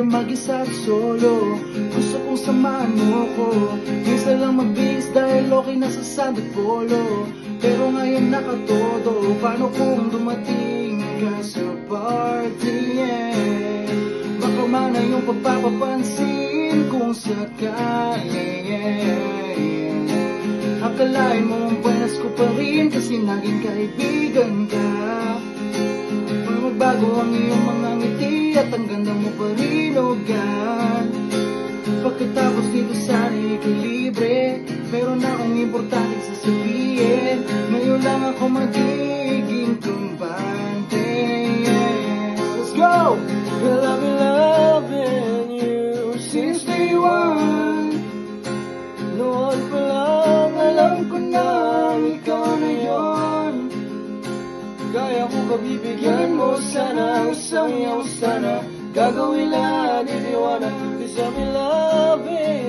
mag-isa at solo. Gusto kong samahan mo ko. Minsan lang mabis dahil okay na sa San Polo. Pero ngayon nakatodo. Paano kung dumating ka sa party, yeah? Baka mana yung pagpapapansin kung sakali, yeah. Akalain mo ang buenas ko pa rin kasi naging kaibigan ka. Magbago ang iyong mga ngiti at ang ganda mo pa rin, oh God. Pagkatapos dito sana ikilibre, meron akong importante sasabihin. Ngayon lang ako magiging kumbante, yeah. Let's go! Girl, I've been loving you since day one. Noon pa lang alam ko na ikaw na yon. Kaya ko ba bibigyan mo sana, isang yaw sana, gagawin lahat, if you wanna, 'cause I'm in loving